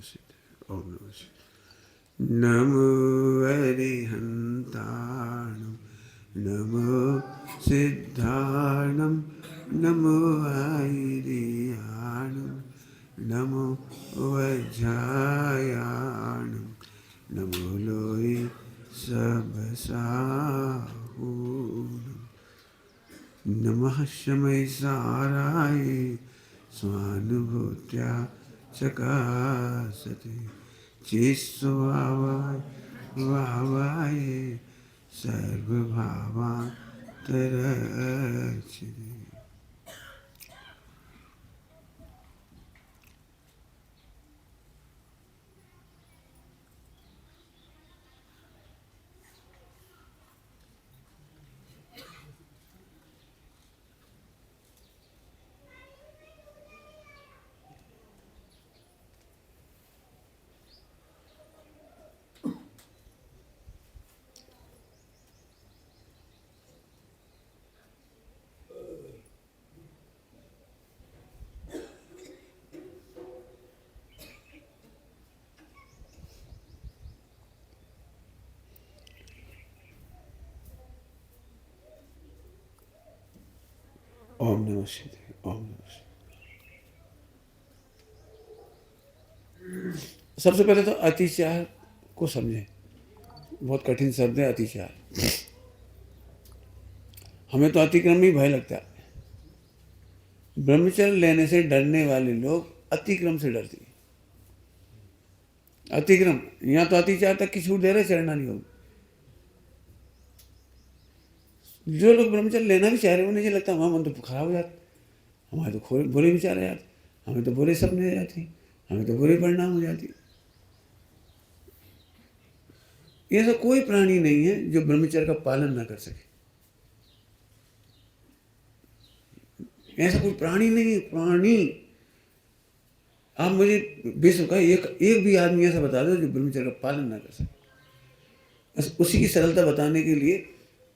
सिद्धाय ओम नमः शिवाय। नमो अरिहन्ताणं नमो सिद्धाणं नमो ऐरियाणं नमो वज्रायाणं नमो लोये सबसाहूणं नमः शमय साराय स्वानुभूत्या चकासते चिस्वावाय वावाय सर्वभावान्तरक्षिते। ओम नमः शिवाय ओम नमः शिवाय। सबसे पहले तो अतिचार को समझें। बहुत कठिन शब्द है अतिचार। हमें तो अतिक्रम ही भय लगता है। ब्रह्मचर्य लेने से डरने वाले लोग अतिक्रम से डरते हैं। अतिक्रम, यहाँ तो अतिचार तक की छूट दे रहे चढ़ना नहीं होगी। जो लोग ब्रह्मचर्य लेना भी चाह रहे हैं उन्हें ये लगता है हमारा मन तो खराब हो जाता, हमारे तो बुरे विचार आ जाते, हमें तो बुरे सपने आ जाते, हमें तो बुरे परिणाम हो जाते। ऐसा कोई प्राणी नहीं है जो ब्रह्मचर्य का पालन ना कर सके। ऐसा कोई प्राणी नहीं है। प्राणी, आप मुझे विश्व का एक भी आदमी ऐसा बता दो जो ब्रह्मचर्य का पालन ना कर सके। बस उसी की सरलता बताने के लिए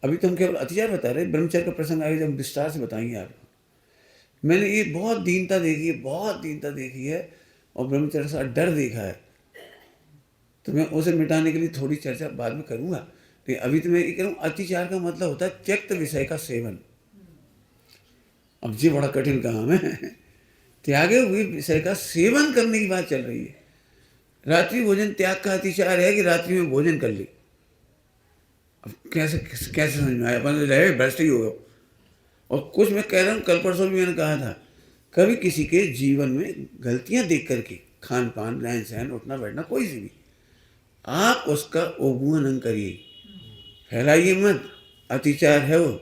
अभी तो हम केवल अतिचार बता रहे, ब्रह्मचर्य का प्रसंग आगे जब विस्तार से बताएंगे आपको। मैंने ये बहुत दीनता देखी है और ब्रह्मचर्य का डर देखा है, तो मैं उसे मिटाने के लिए थोड़ी चर्चा बाद में करूंगा। लेकिन अभी तो मैं ये कह रहा हूँ, अतिचार का मतलब होता है त्यक्त विषय का सेवन। अब ये बड़ा कठिन काम है। त्यागे हुए विषय का सेवन करने की बात चल रही है। रात्रि भोजन त्याग का अतिचार है कि रात्रि में भोजन कर ली। अब कैसे कैसे समझ में आया? अपन रहे भ्रष्ट ही होगा। और कुछ मैं कह रहा हूँ, कल परसों भी मैंने कहा था, कभी किसी के जीवन में गलतियां देख करके, खान पान, रहन सहन, उठना बैठना, कोई सी भी, आप उसका अवगुण करिए, फैलाइए मत। अतिचार है वो।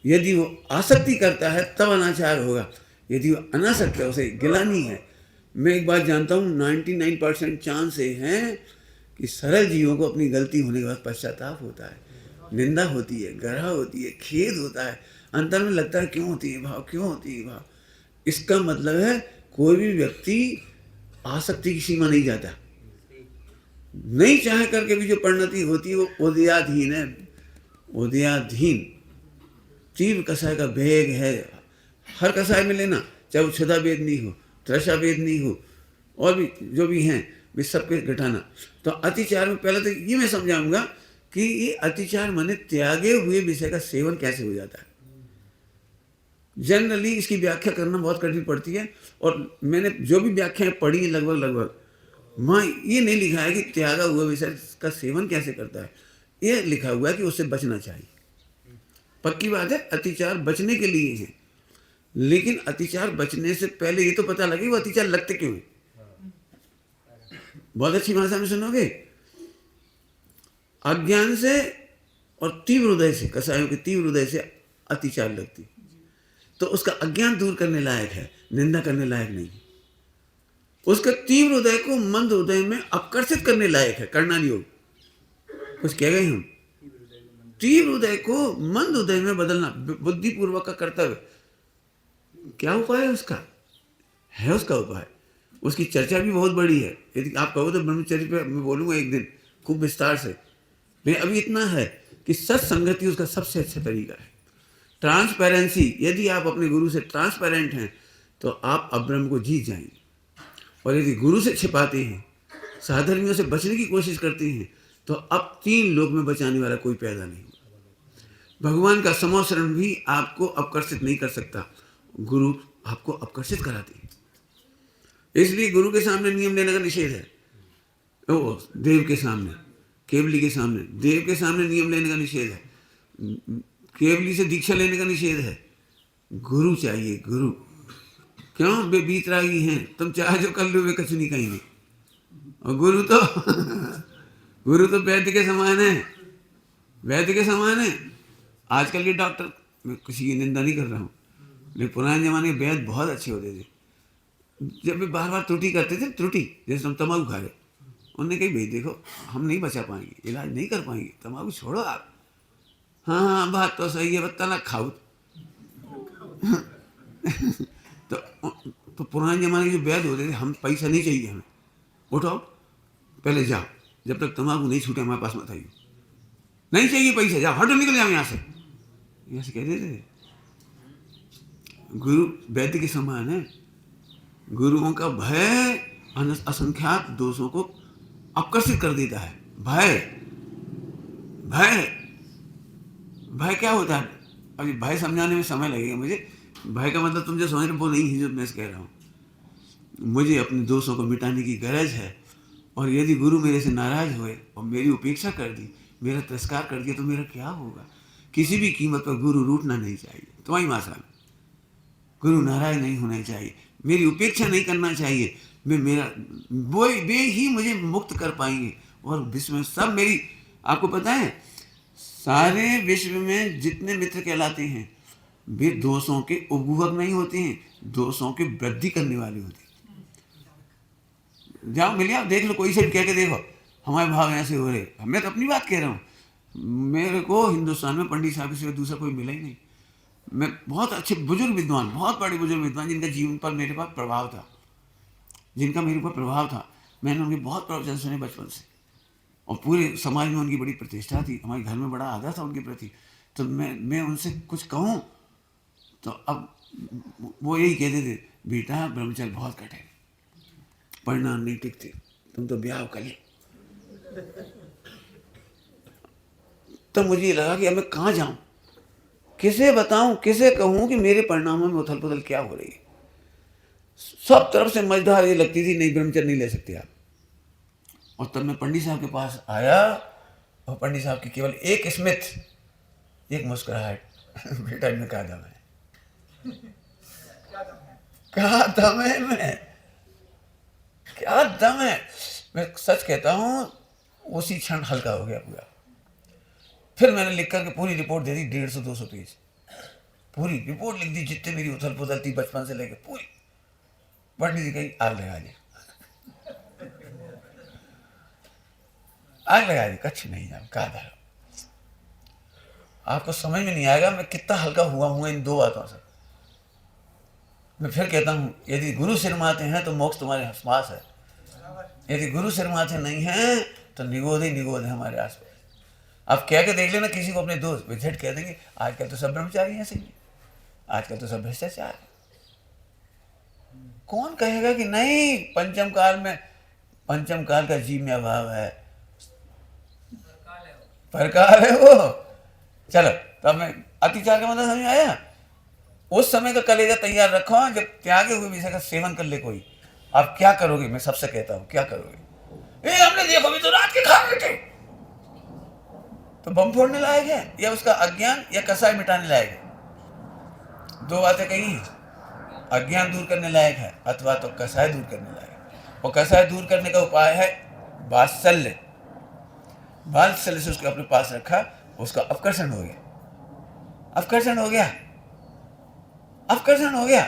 यदि वो आसक्ति करता है तब अनाचार होगा, यदि वो अनासक्त है, उसे गिलानी है। मैं एक बात जानता हूँ, 99% चांस हैं कि सरल जीवों को अपनी गलती होने के बाद पश्चाताप होता है, निंदा होती है, गर्ह होती है, खेद होता है, अंतर में लगता है क्यों होती है भाव, क्यों होती है भाव। इसका मतलब है कोई भी व्यक्ति आसक्ति की सीमा नहीं जाता। नहीं चाह करके भी जो परिणति होती है वो उदयाधीन है। उदयाधीन तीव्र कषाय का वेग है। हर कषाय में लेना, चाहे वो क्षुधा वेदनी हो, तृषा वेदनी हो, और भी जो भी हैं, वे सबके घटाना। तो अतिचार में पहले तो ये मैं समझाऊंगा कि ये अतिचार माने त्यागे हुए विषय का सेवन कैसे हो जाता है। जनरली इसकी व्याख्या करना बहुत कठिन पड़ती है, और मैंने जो भी व्याख्याएं पढ़ी लगभग वहाँ ये नहीं लिखा है कि त्यागा हुआ विषय का सेवन कैसे करता है। ये लिखा हुआ है कि उससे बचना चाहिए। पक्की बात है, अतिचार बचने के लिए है, लेकिन अतिचार बचने से पहले ये तो पता लगे वो अतिचार लगते क्यों है। बहुत अच्छी भाषा में सुनोगे, अज्ञान से और तीव्र हृदय से, कसायों के तीव्र हृदय से अतिचार लगती, तो उसका अज्ञान दूर करने लायक है, निंदा करने लायक नहीं। उसका तीव्र हृदय को मंद हृदय में आकर्षित करने लायक है, करना नहीं हो। कुछ कह गए हम, तीव्र हृदय को मंद हृदय में बदलना बुद्धिपूर्वक का कर्तव्य। क्या उपाय है उसका? है उसका उपाय, उसकी चर्चा भी बहुत बड़ी है। यदि आप कहो तो ब्रह्मचर्य पे मैं बोलूँगा एक दिन खूब विस्तार से। लेकिन अभी इतना है कि सत्संगति उसका सबसे अच्छा तरीका है। ट्रांसपेरेंसी, यदि आप अपने गुरु से ट्रांसपेरेंट हैं तो आप अब्रह्म को जीत जाएंगे। और यदि गुरु से छिपाते हैं, साधर्मियों से बचने की कोशिश करते हैं, तो अब 3 लोक में बचाने वाला कोई पैदा नहीं होगा। भगवान का समोसरण भी आपको आकर्षित नहीं कर सकता, गुरु आपको आकर्षित कराते हैं। इसलिए गुरु के सामने नियम लेने का निषेध है। ओ देव के सामने, केवली के सामने, देव के सामने नियम लेने का निषेध है, केवली से दीक्षा लेने का निषेध है। गुरु चाहिए, गुरु। क्यों? वे बीतरागी हैं, तुम चाहे जो कर लो, वे कुछ नहीं कहेंगे। और गुरु तो गुरु तो वैद्य के समान है, वैद्य के समान है। आजकल के डॉक्टर, मैं किसी की निंदा नहीं कर रहा हूँ, लेकिन पुराने जमाने के वैद्य बहुत अच्छे होते थे। जब वे बार बार त्रुटि करते थे, त्रुटि जैसे हम तम्बाकू खा रहे, उन्होंने कही भाई देखो हम नहीं बचा पाएंगे, इलाज नहीं कर पाएंगे, तम्बाकू छोड़ो आप। हाँ हाँ बात तो सही है, बत्ता ना खाओ। तो पुराने जमाने के जो वैद्य होते थे, हम पैसा नहीं चाहिए, हमें उठाओ पहले जाओ, जब तक तम्बाकू नहीं छूटे हमारे पास मत आइए, नहीं चाहिए पैसा, जाओ हटो निकल जाओ यहाँ से कहते थे। गुरु वैद्य के समान है। गुरुओं का भय असंख्यात दोषों को आकर्षित कर देता है। भय, भय, भय क्या होता है? अभी भय समझाने में समय लगेगा मुझे। भय का मतलब तुम जो समझ रहे वो नहीं है जो मैं कह रहा हूँ। मुझे अपने दोषों को मिटाने की गरज है, और यदि गुरु मेरे से नाराज हुए और मेरी उपेक्षा कर दी, मेरा तिरस्कार कर दिया, तो मेरा क्या होगा? किसी भी कीमत पर गुरु रूठना नहीं चाहिए। तुम्हारी माशा में गुरु नाराज नहीं होना चाहिए, मेरी उपेक्षा नहीं करना चाहिए। मेरा वे ही मुझे मुक्त कर पाएंगे। और विश्व में सब मेरी, आपको पता है सारे विश्व में जितने मित्र कहलाते हैं, वे दोषों के उपभोग नहीं होते हैं, दोषों की वृद्धि करने वाले होते हैं। जाओ मिलिए, आप देख लो, कोई से भी कह के देखो हमारे भाव ऐसे हो रहे। मैं तो अपनी बात कह रहा हूँ, मेरे को हिंदुस्तान में पंडित साहब से दूसरा कोई मिला ही नहीं। मैं बहुत अच्छे बुजुर्ग विद्वान, बहुत बड़े बुजुर्ग विद्वान, जिनका जीवन पर मेरे पास प्रभाव था, जिनका मेरे ऊपर प्रभाव था, मैंने उनके बहुत प्रवचन सुने बचपन से, और पूरे समाज में उनकी बड़ी प्रतिष्ठा थी, हमारे घर में बड़ा आदर था उनके प्रति। तो मैं उनसे कुछ कहूँ तो अब वो यही कहते थे, बेटा ब्रह्मचर्य बहुत कठिन, परिणाम नहीं टिकते, तुम तो ब्याह कर लो। तो मुझे लगा कि अब मैं कहाँ जाऊँ, किसे बताऊं, किसे कहूं कि मेरे परिणामों में उथल पुथल क्या हो रही है। सब तरफ से मझधार ये लगती थी, नहीं ब्रह्मचर्य नहीं ले सकते आप। और तब मैं पंडित साहब के पास आया, और पंडित साहब की केवल एक स्मित, एक मुस्कुराहट, बेटा इनमें क्या दम है, क्या दम है, मैं क्या दम है। मैं सच कहता हूं, उसी क्षण हल्का हो गया पूरा। फिर मैंने लिख करके पूरी रिपोर्ट दे दी, 150-200 पेज पूरी रिपोर्ट लिख दी, जितने मेरी उथल पुथल थी बचपन से लेकर पूरी। पंडित जी कहीं आग लगा दी, आग लगा दी, कच्छ नहीं जाओ कहा था। आपको समझ में नहीं आएगा मैं कितना हल्का हुआ हूँ इन 2 बातों से। मैं फिर कहता हूँ, यदि गुरु सिरमाते हैं तो मोक्ष तुम्हारे आसपास है, यदि गुरु सिरमाते नहीं हैं तो निगोद ही निगोद है हमारे आसपास। आप कह के देख लेना किसी को अपने दोस्त, वे झट कह देंगे आजकल तो सब ब्रह्मचारी हैं सही, आजकल तो सब भ्रष्टाचार है। कौन कहेगा कि नहीं पंचम काल में, पंचम काल का जीव में अभाव है, परकाल है वो। चलो तब मैं अतिचार का मतलब समझ में आया। उस समय का कलेजा तैयार रखो, जब त्यागे हुए विषय का सेवन कर ले कोई, आप क्या करोगे? मैं सबसे कहता हूँ क्या करोगे? हमने देखो अभी तो रात के खा रहे थे, तो बम फोड़ने लायक है, या उसका अज्ञान या कसाय मिटाने लायक है? 2 बातें कही, अज्ञान दूर करने लायक है अथवा तो कसाय दूर करने लायक है। और कसाय दूर करने का उपाय है वात्सल्य। वात्सल्य से उसको अपने पास रखा, उसका अपकर्षण हो गया, अपकर्षण हो गया, अपकर्षण हो गया।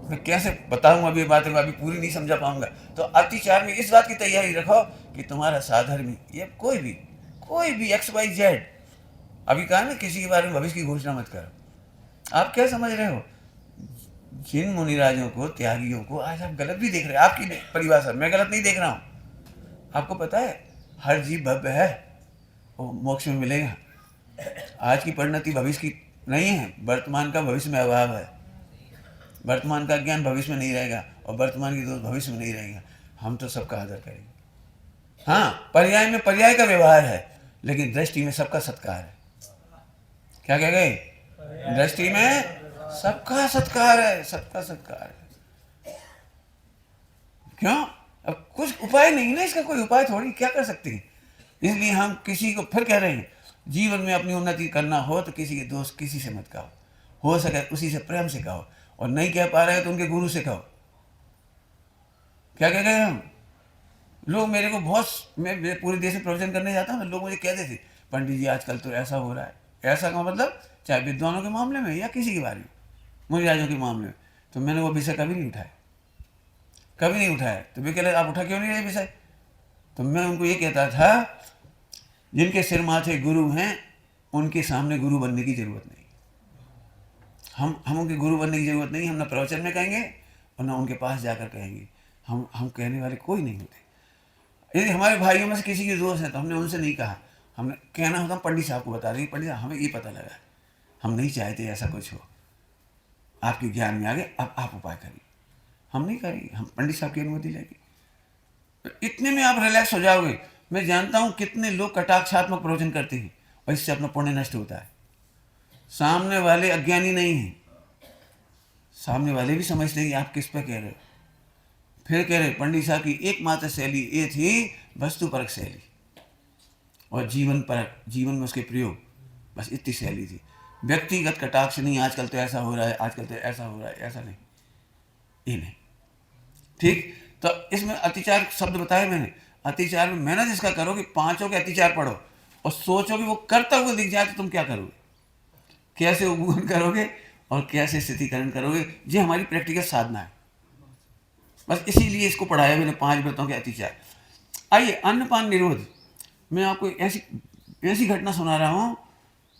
मैं कैसे बताऊंगा अभी बातें, मैं अभी पूरी नहीं समझा पाऊंगा। तो अतिचार में इस बात की तैयारी रखो कि तुम्हारा साधर्मी, ये कोई भी XYZ, अभी कहा ना किसी के बारे में भविष्य की घोषणा मत करो। आप क्या समझ रहे हो? जिन मुनिराजों को, त्यागियों को आज आप गलत भी देख रहे हैं, आपकी परिभाषा, मैं गलत नहीं देख रहा हूं। आपको पता है हर जीव भव्य है, वो मोक्ष में मिलेगा। आज की परिणति भविष्य की नहीं है, वर्तमान का भविष्य में अभाव है, वर्तमान का ज्ञान भविष्य में नहीं रहेगा, और वर्तमान के दोस्त भविष्य में नहीं रहेंगे। हम तो सबका आदर करेंगे। हाँ, पर्याय में पर्याय का व्यवहार है, लेकिन दृष्टि में सबका सत्कार है। क्या कह गए? दृष्टि में सबका सत्कार है, सबका सत्कार है। क्यों? अब कुछ उपाय नहीं ना, इसका कोई उपाय थोड़ी, क्या कर सकते हैं। इसलिए हम किसी को फिर कह रहे हैं, जीवन में अपनी उन्नति करना हो तो किसी के दोस्त किसी से मत कहो, हो सके उसी से प्रेम से कहो, और नहीं कह पा रहे तो उनके गुरु से कहो। क्या कह गए हम? लोग मेरे को बहुत, मैं पूरे देश में प्रवचन करने जाता हूँ, लोग मुझे कहते थे, पंडित जी आजकल तो ऐसा हो रहा है। ऐसा का मतलब चाहे विद्वानों के मामले में या किसी के बारे में, मुनिराजों के मामले में। तो मैंने वो विषय कभी नहीं उठाया, कभी नहीं उठाया। तो वे कह रहे आप उठा क्यों नहीं रहे विषय? तो मैं उनको ये कहता था, जिनके सिर माथे गुरु हैं उनके सामने गुरु बनने की जरूरत नहीं। हम उनके गुरु बनने की जरूरत नहीं। हम ना प्रवचन में कहेंगे और ना उनके पास जाकर कहेंगे। हम कहने वाले कोई नहीं होते। यदि हमारे भाइयों में से किसी की दोस्त है तो हमने उनसे नहीं कहा, हमने कहना होता पंडित साहब को बता रही, पंडित साहब हमें ये पता लगा, हम नहीं चाहते ऐसा कुछ हो, आपके ज्ञान में आगे, अब आप उपाय करिए। हम नहीं करेंगे, हम पंडित साहब की अनुमति लेंगे। इतने में आप रिलैक्स हो जाओगे। मैं जानता हूँ कितने लोग कटाक्षात्मक प्रवचन करते हैं और इससे अपना पुण्य नष्ट होता है। सामने वाले अज्ञानी नहीं हैं, सामने वाले भी समझते हैं कि आप किस पे कह रहे हो। फिर कह रहे पंडित साहब की एकमात्र शैली ये थी वस्तुपरक शैली और जीवन परक, जीवन में उसके प्रयोग, बस इतनी शैली थी। व्यक्तिगत कटाक्ष नहीं, आजकल तो ऐसा हो रहा है, आजकल तो ऐसा हो रहा है, ऐसा नहीं, ये नहीं। ठीक, तो इसमें अतिचार शब्द बताए मैंने। अतिचार में मेहनत इसका करो कि पांचों के अतिचार पढ़ो और सोचो कि वो करता हुआ दिख जाए तो तुम क्या करोगे, कैसे उपगमन करोगे और कैसे स्थितिकरण करोगे। ये हमारी प्रैक्टिकल साधना है। बस इसीलिए इसको पढ़ाया मैंने, 5 व्रतों के अतिचार। आइए, अन्नपान निरोध। मैं आपको ऐसी घटना सुना रहा हूँ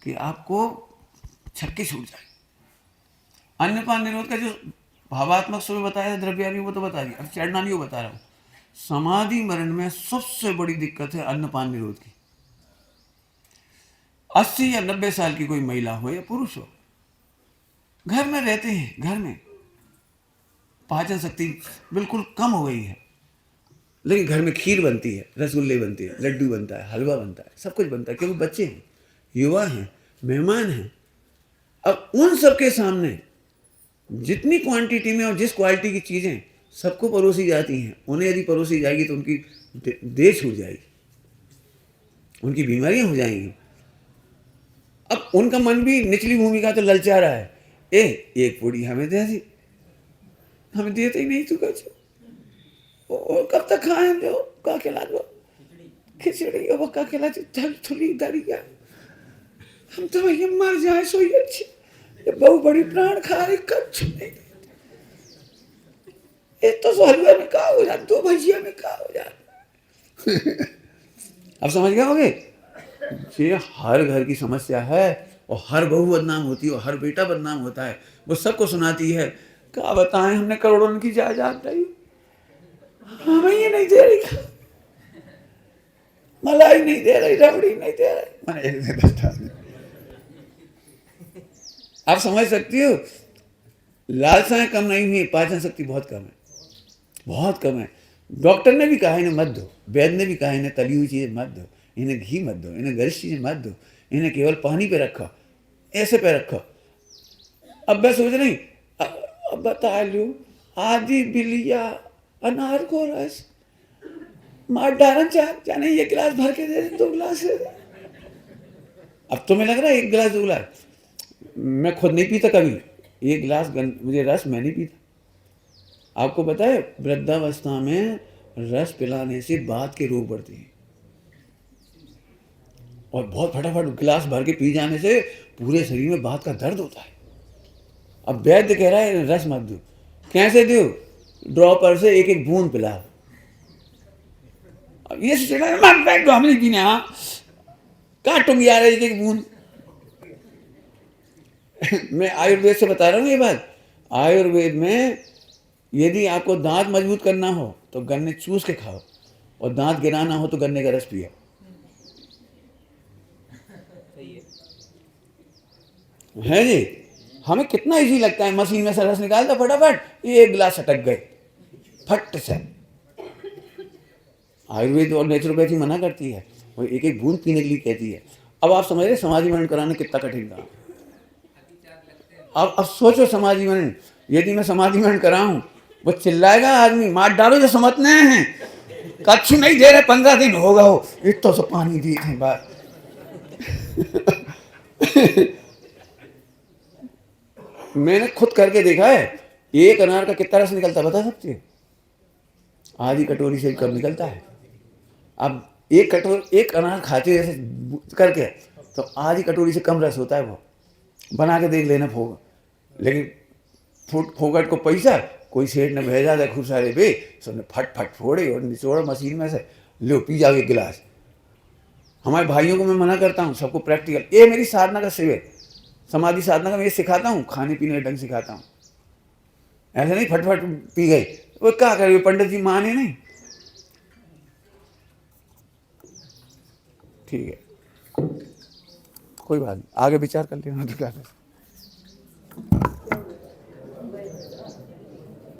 कि आपको छक्के छूट जाए। अन्नपान निरोध का जो भावात्मक स्वरूप बताया द्रव्यानी, वो तो बता दिया, अब चरणानी वो बता रहा हूँ। समाधि मरण में सबसे बड़ी दिक्कत है अन्नपान निरोध की। 80 या 90 साल की कोई महिला हो या पुरुष हो, घर में रहते हैं, घर में पाचन शक्ति बिल्कुल कम हो गई है, लेकिन घर में खीर बनती है, रसगुल्ले बनते हैं, लड्डू बनता है, हलवा बनता है, सब कुछ बनता है, क्योंकि बच्चे हैं, युवा हैं, मेहमान हैं। अब उन सबके सामने जितनी क्वांटिटी में और जिस क्वालिटी की चीज़ें सबको परोसी जाती हैं, उन्हें यदि परोसी जाएगी तो उनकी देह छूट जाएगी, उनकी बीमारियां हो जाएंगी। अब उनका मन भी निचली भूमि का तो ललचा रहा है, एक पूड़ी हमें दे दी, हमें देते ही नहीं, तू कुछ कब तक खाए हम, जो का खिला दो खिचड़ी, वो का खिला थल थुली दरिया, हम तो भैया मर जाए सोई अच्छी, ये बहु बड़ी प्राण खा रही, कच्छ नहीं, ये तो हलवे में कहा हो जाए, 2 भजिया में कहा हो जाए। अब समझ गए होगे, ये हर घर की समस्या है और हर बहू बदनाम होती है और हर बेटा बदनाम होता है। वो सबको सुनाती है, क्या बताएं, हमने करोड़ों की जायदाद दी, हमें ये नहीं दे रही, मलाई नहीं दे रही, रबड़ी नहीं दे रही। आप समझ सकती हो, लालसाएं कम नहीं हुई, पाचन शक्ति बहुत कम है, बहुत कम है। डॉक्टर ने भी कहा इन्हें मत दो, वैद्य ने भी कहा इन्हें तली हुई चीजें मत दो, इन्हें घी मत दो, इन्हें गरिष्ठ चीजें मत दो, इन्हें केवल पानी पे रखो, ऐसे पे रखो। अब मैं सोच रही, अब बता लू, आदि बिलिया अनार को रस मार डालन जाने, ये गिलास भर के दे, 2 गिलास। अब तुम्हें लग रहा है 1 गिलास 2 गिलास, मैं खुद नहीं पीता कभी 1 गिलास मुझे रस, मैं नहीं पीता। आपको पता है वृद्धावस्था में रस पिलाने से बात के रोग बढ़ते हैं और बहुत फटाफट गिलास भर के पी जाने से पूरे शरीर में बात का दर्द होता है। अब वैद्य कह रहा है रस मत दो, कैसे दो, ड्रॉपर से 1-1 बूंद पिलाओ। अब ये सोच रहा है हम नहीं पीने, हाँ काटूंगी यार 1-1 बूंद। मैं आयुर्वेद से बता रहा हूँ ये बात। आयुर्वेद में यदि आपको दांत मजबूत करना हो तो गन्ने चूस के खाओ, और दांत गिराना हो तो गन्ने का रस पियो। है जी, हमें कितना इजी लगता है, मशीन में से रस निकालता फटाफट, 1 गिलास सटक गए, फट से। आयुर्वेद और नेचुरोपैथी मना करती है, वो एक एक बूंद पीने के लिए कहती है। अब आप समझ रहे समाधि मनन कराना कितना कठिन काम। अब सोचो समाधि मनन, यदि मैं समाधि मनन कराऊं, वो चिल्लाएगा आदमी, मार डालो जो समझते हैं, कच्छ नहीं दे रहे, 15 दिन होगा हो, इतना सा पानी दिए थे बात। मैंने खुद करके देखा है, एक अनार का कितना रस निकलता बता सकते हो? आधी कटोरी से कम निकलता है। अब एक अनार खाते जैसे करके, तो आधी कटोरी से कम रस होता है। वो बना के देख लेना फोग, लेकिन फोगट को पैसा, कोई सेठ ने भेजा था खूब सारे पे, सबने फट फट फोड़े और निचोड़ा मशीन में से, लो पी जाओ एक गिलास। हमारे भाइयों को मैं मना करता हूँ, सबको प्रैक्टिकल, ये मेरी साधना का शिविर, समाधि साधना का मैं ये सिखाता हूँ, खाने पीने का ढंग सिखाता हूँ। ऐसा नहीं फटफट पी गए, वो क्या करे, पंडित जी माने नहीं। ठीक है, कोई बात नहीं, आगे विचार कर लेना।